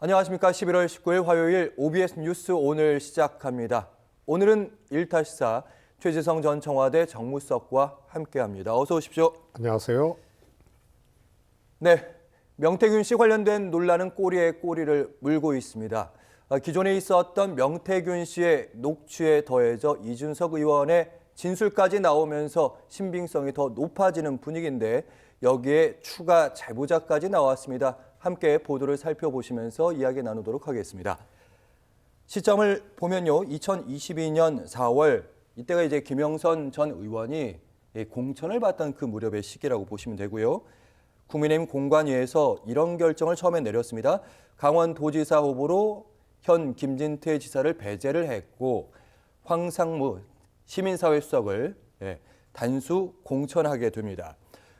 안녕하십니까. 11월 19일 화요일 OBS 뉴스 오늘 시작합니다. 오늘은 1타시사 최재성 전 청와대 정무수석과 함께합니다. 어서 오십시오. 안녕하세요. 네, 명태균 씨 관련된 논란은 꼬리에 꼬리를 물고 있습니다. 기존에 있었던 명태균 씨의 녹취에 더해져 이준석 의원의 진술까지 나오면서 신빙성이 더 높아지는 분위기인데 여기에 추가 제보자까지 나왔습니다. 함께 보도를 살펴보시면서 이야기 나누도록 하겠습니다. 시점을 보면요, 2022년 4월 이때가 이제 김영선 전 의원이 공천을 받던 그 무렵의 시기라고 보시면 되고요. 국민의힘 공관위에서 이런 결정을 처음에 내렸습니다. 강원도지사 후보로 현 김진태 지사를 배제를 했고 황상무 시민사회 수석을 단수 공천하게 됩니다.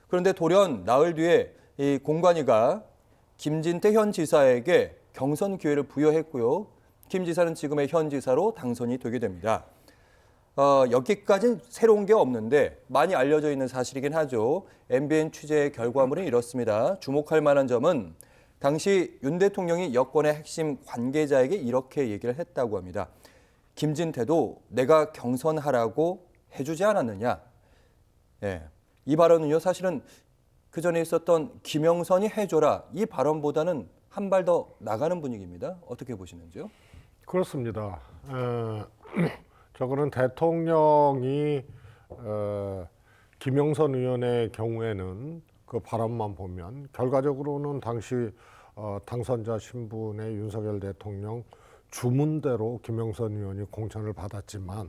그런데 돌연 나흘 뒤에 이 공관위가 김진태 현 지사에게 경선 기회를 부여했고요. 김 지사는 지금의 현 지사로 당선이 되게 됩니다. 여기까지는 새로운 게 없는데 많이 알려져 있는 사실이긴 하죠. MBN 취재의 결과물은 이렇습니다. 주목할 만한 점은 당시 윤 대통령이 여권의 핵심 관계자에게 이렇게 얘기를 했다고 합니다. 김진태도 내가 경선하라고 해주지 않았느냐. 이 발언은요, 사실은 그 전에 있었던 김영선이 해줘라 이 발언보다는 한 발 더 나가는 분위기입니다. 어떻게 보시는지요? 그렇습니다. 저거는 대통령이 김영선 의원의 경우에는 그 발언만 보면 결과적으로는 당시 당선자 신분의 윤석열 대통령 주문대로 김영선 의원이 공천을 받았지만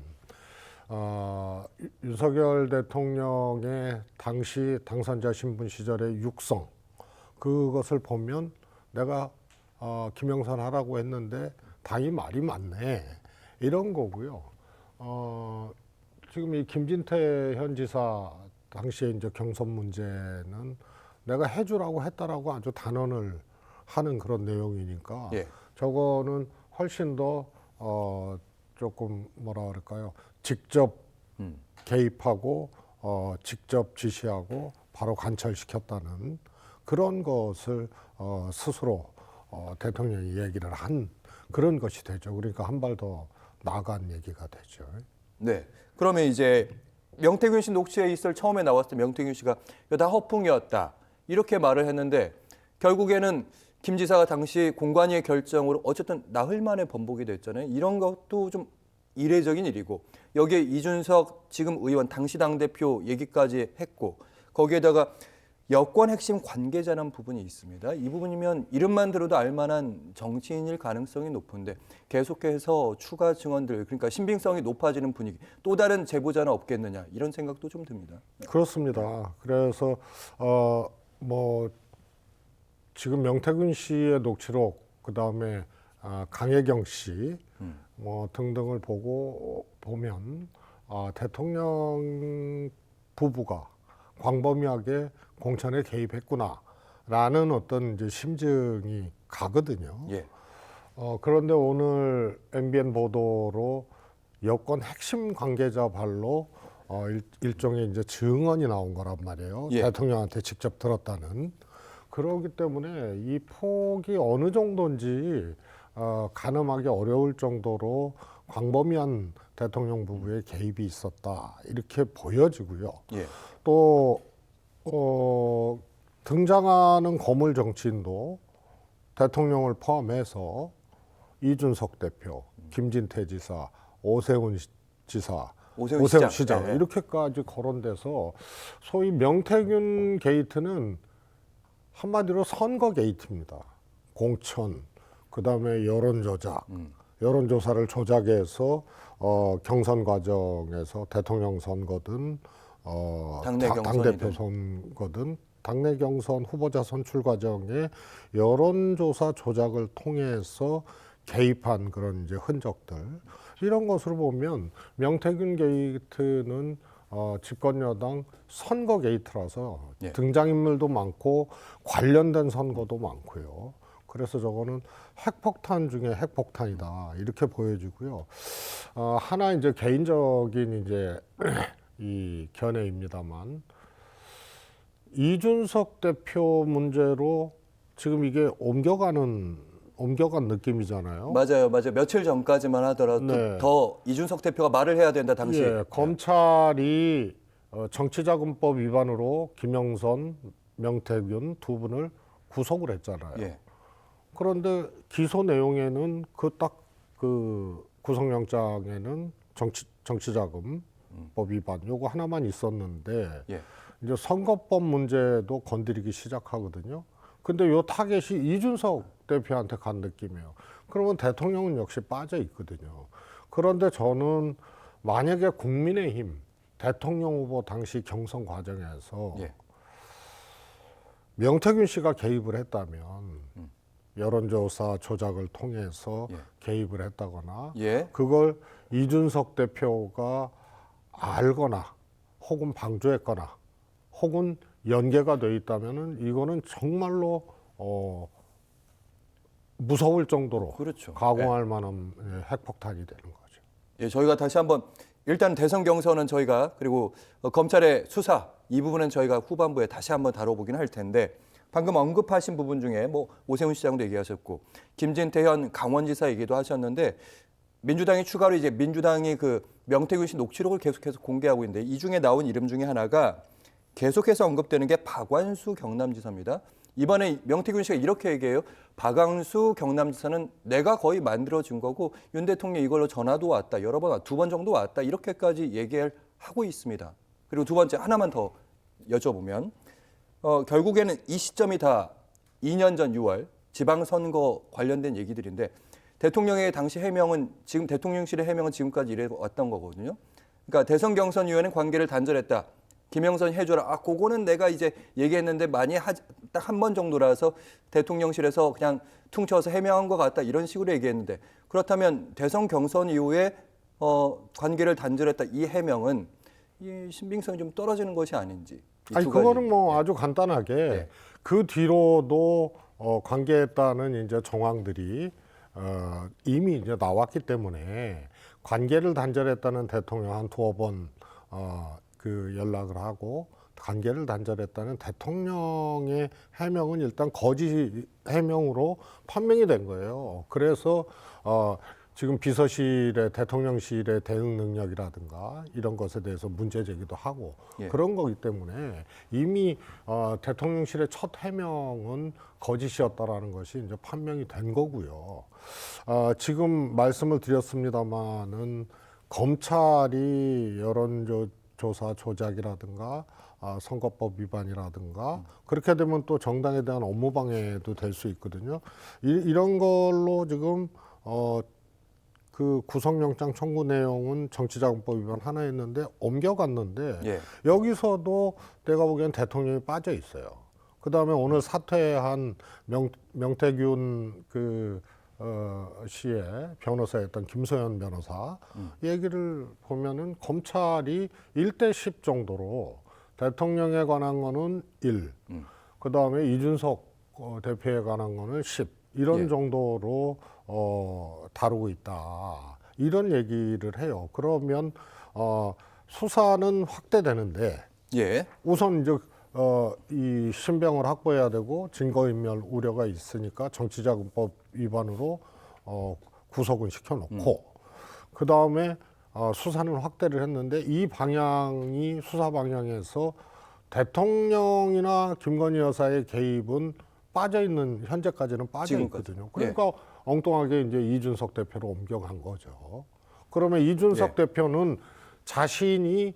윤석열 대통령의 당시 당선자 신분 시절의 육성 그것을 보면 내가 김영선 하라고 했는데 당이 말이 많네 이런 거고요. 지금 이 김진태 현 지사 당시에 이제 경선 문제는 내가 해주라고 했다라고 아주 단언을 하는 그런 내용이니까 저거는 훨씬 더 조금 뭐라 그럴까요? 직접 개입하고 직접 지시하고 바로 관철시켰다는 그런 것을 스스로 대통령이 얘기를 한 그런 것이 되죠. 그러니까 한 발 더 나간 얘기가 되죠. 네. 그러면 이제 명태균 씨 녹취에 있을 처음에 나왔을 때 명태균 씨가 이거 다 허풍이었다 이렇게 말을 했는데 결국에는 김 지사가 당시 공관위의 결정으로 어쨌든 나흘 만에 번복이 됐잖아요. 이런 것도 좀 이례적인 일이고 여기에 이준석 지금 의원 당시 당대표 얘기까지 했고 거기에다가 여권 핵심 관계자라는 부분이 있습니다. 이 부분이면 이름만 들어도 알만한 정치인일 가능성이 높은데 계속해서 추가 증언들 그러니까 신빙성이 높아지는 분위기 또 다른 제보자는 없겠느냐 이런 생각도 좀 듭니다. 그렇습니다. 그래서 뭐 지금 명태균 씨의 녹취록 그다음에 강혜경 씨 뭐 등등을 보면 대통령 부부가 광범위하게 공천에 개입했구나라는 어떤 이제 심증이 가거든요. 그런데 오늘 MBN 보도로 여권 핵심 관계자 발로 일종의 이제 증언이 나온 거란 말이에요. 대통령한테 직접 들었다는. 그렇기 때문에 이 폭이 어느 정도인지 가늠하기 어려울 정도로 광범위한 대통령 부부의 개입이 있었다 이렇게 보여지고요. 또 등장하는 거물 정치인도 대통령을 포함해서 이준석 대표, 김진태 지사, 오세훈 지사, 오세훈 시장 이렇게까지 거론돼서 소위 명태균 게이트는 한마디로 선거 게이트입니다. 공천, 그다음에 여론 조작, 여론조사를 조작해서 경선 과정에서 대통령 선거든 당대표 선거든 당내 경선 후보자 선출 과정에 여론조사 조작을 통해서 개입한 그런 이제 흔적들 이런 것으로 보면 명태균 게이트는 집권 여당 선거 게이트라서 등장인물도 많고 관련된 선거도 많고요. 그래서 저거는 핵폭탄 중에 핵폭탄이다 이렇게 보여지고요. 하나 이제 개인적인 이제 이 견해입니다만 이준석 대표 문제로 지금 이게 옮겨가는 옮겨간 느낌이잖아요. 맞아요. 며칠 전까지만 하더라도 네. 더 이준석 대표가 말을 해야 된다 당시. 예, 검찰이 정치자금법 위반으로 김영선, 명태균 두 분을 구속을 했잖아요. 예. 그런데 기소 내용에는 그 구속영장에는 정치자금법 위반 요거 하나만 있었는데 예. 이제 선거법 문제도 건드리기 시작하거든요. 근데 요 타겟이 이준석 대표한테 간 느낌이에요. 그러면 대통령은 역시 빠져 있거든요. 그런데 저는 만약에 국민의힘 대통령 후보 당시 경선 과정에서 예. 명태균 씨가 개입을 했다면 여론조사 조작을 통해서 예. 개입을 했다거나 예. 그걸 이준석 대표가 알거나 혹은 방조했거나 혹은 연계가 돼 있다면은 이거는 정말로 무서울 정도로 그렇죠. 가공할 만한 핵폭탄이 되는 거죠. 예, 저희가 다시 한번 일단 대선 경선은 저희가 그리고 검찰의 수사 이 부분은 저희가 후반부에 다시 한번 다뤄보긴 할 텐데 방금 언급하신 부분 중에 뭐 오세훈 시장도 얘기하셨고 김진태 현 강원지사 얘기도 하셨는데 민주당이 추가로 이제 민주당이 그 명태균 씨 녹취록을 계속해서 공개하고 있는데 이 중에 나온 이름 중에 하나가 계속해서 언급되는 게 박완수 경남지사입니다. 이번에 명태균 씨가 이렇게 얘기해요. 박완수 경남지사는 내가 거의 만들어준 거고 윤 대통령 이걸로 전화도 왔다. 여러 번, 두 번 정도 왔다. 이렇게까지 얘기를 하고 있습니다. 그리고 두 번째 하나만 더 여쭤보면 결국에는 이 시점이 다 2년 전 6월 지방선거 관련된 얘기들인데 대통령의 당시 해명은 지금 대통령실의 해명은 지금까지 이래 왔던 거거든요. 그러니까 대선 경선위원회 관계를 단절했다. 김영선 해줘라. 그거는 내가 이제 얘기했는데 많이 딱 한 번 정도라서 대통령실에서 그냥 퉁쳐서 해명한 것 같다. 이런 식으로 얘기했는데 그렇다면 대선 경선 이후에 관계를 단절했다. 이 해명은 이 신빙성이 좀 떨어지는 것이 아닌지. 아니 그거는 뭐 아주 간단하게 네. 그 뒤로도 관계했다는 이제 정황들이 이미 이제 나왔기 때문에 관계를 단절했다는 대통령 한 두어 번 그 연락을 하고 관계를 단절했다는 대통령의 해명은 일단 거짓 해명으로 판명이 된 거예요. 그래서 지금 비서실의 대통령실의 대응 능력이라든가 이런 것에 대해서 문제 제기도 하고 예. 그런 거기 때문에 이미 대통령실의 첫 해명은 거짓이었다라는 것이 이제 판명이 된 거고요. 지금 말씀을 드렸습니다마는 검찰이 여론조사 조작이라든가 선거법 위반이라든가 그렇게 되면 또 정당에 대한 업무방해도 될 수 있거든요. 이런 걸로 지금 그 구속영장 청구 내용은 정치자금법 위반 하나였는데 옮겨갔는데 예. 여기서도 내가 보기엔 대통령이 빠져 있어요. 그 다음에 오늘 사퇴한 명태균 씨의 변호사였던 김소연 변호사 얘기를 보면은 검찰이 1대 10 정도로 대통령에 관한 거는 1, 그 다음에 이준석 대표에 관한 거는 10 이런 예. 정도로 다루고 있다 이런 얘기를 해요. 그러면 수사는 확대되는데 예. 우선 이제 이 신병을 확보해야 되고 증거인멸 우려가 있으니까 정치자금법 위반으로 구속은 시켜놓고 그 다음에 수사는 확대를 했는데 이 방향이 수사 방향에서 대통령이나 김건희 여사의 개입은 빠져 있는 현재까지는 빠져 있거든요. 그러니까 엉뚱하게 이제 이준석 대표로 옮겨간 거죠. 그러면 이준석 대표는 자신이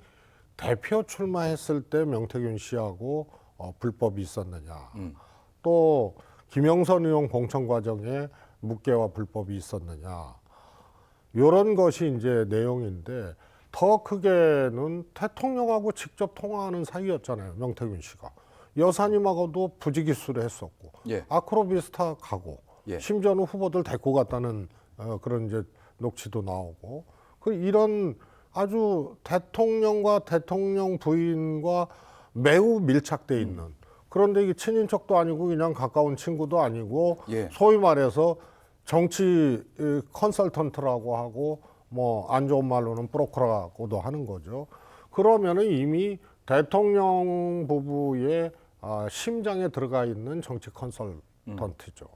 대표 출마했을 때 명태균 씨하고 불법이 있었느냐, 또 김영선 의원 공천 과정에 묵개와 불법이 있었느냐, 이런 것이 이제 내용인데 더 크게는 대통령하고 직접 통화하는 사이였잖아요. 명태균 씨가 여사님하고도 부지기수를 했었고, 예. 아크로비스타 가고, 예. 심지어는 후보들 데리고 갔다는 그런 이제 녹취도 나오고, 이런 아주 대통령과 대통령 부인과 매우 밀착돼 있는 그런데 이게 친인척도 아니고 그냥 가까운 친구도 아니고 예. 소위 말해서 정치 컨설턴트라고 하고 뭐 안 좋은 말로는 브로커라고도 하는 거죠. 그러면은 이미 대통령 부부의 심장에 들어가 있는 정치 컨설턴트죠.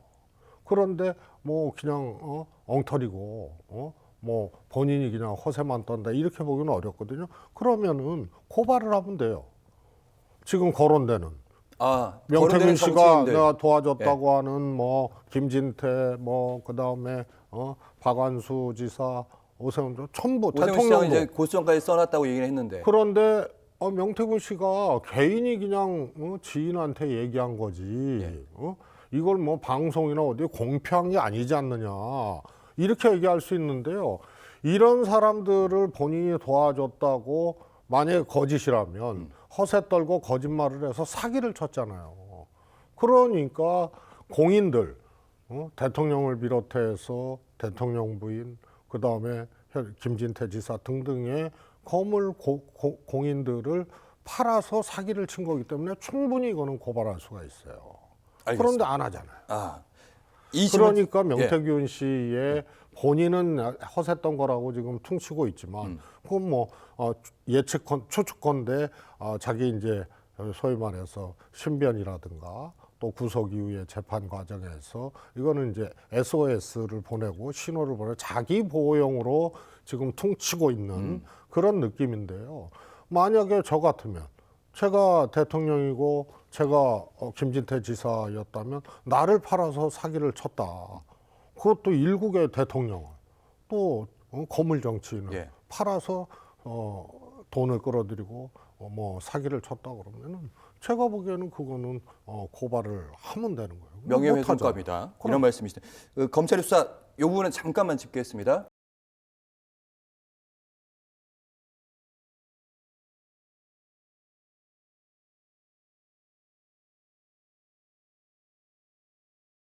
그런데 뭐 그냥 엉터리고 뭐 본인이 그냥 허세만 떤다 이렇게 보기는 어렵거든요. 그러면은 고발을 하면 돼요. 지금 거론되는 명태균 거론되는 씨가 정치인들. 내가 도와줬다고 하는 뭐 김진태 뭐 그다음에 박완수 지사 오세훈 전부 오세훈 시장은 대통령도 이제 고소장까지 써놨다고 얘기를 했는데. 그런데 명태균 씨가 개인이 그냥 지인한테 얘기한 거지. 이걸 뭐 방송이나 어디 공표한 게 아니지 않느냐 이렇게 얘기할 수 있는데요. 이런 사람들을 본인이 도와줬다고 만약에 거짓이라면 허세 떨고 거짓말을 해서 사기를 쳤잖아요. 그러니까 공인들 대통령을 비롯해서 대통령 부인 그다음에 김진태 지사 등등의 거물 공인들을 팔아서 사기를 친 거기 때문에 충분히 이거는 고발할 수가 있어요. 알겠습니다. 그런데 안 하잖아요. 이 명태균 씨의 본인은 허세했던 거라고 지금 퉁치고 있지만 그건 뭐 추측건데 자기 이제 소위 말해서 신변이라든가 또 구속 이후의 재판 과정에서 이거는 이제 SOS를 보내고 신호를 보내 자기 보호용으로 지금 퉁치고 있는 그런 느낌인데요. 만약에 저 같으면 제가 대통령이고 제가 김진태 지사였다면 나를 팔아서 사기를 쳤다. 그것도 일국의 대통령을 또 거물 정치인을 팔아서 돈을 끌어들이고 뭐 사기를 쳤다 그러면은 제가 보기에는 그거는 고발을 하면 되는 거예요. 명예훼손죄입니다. 이런 말씀이시죠. 검찰의 수사 이 부분은 잠깐만 짚겠습니다.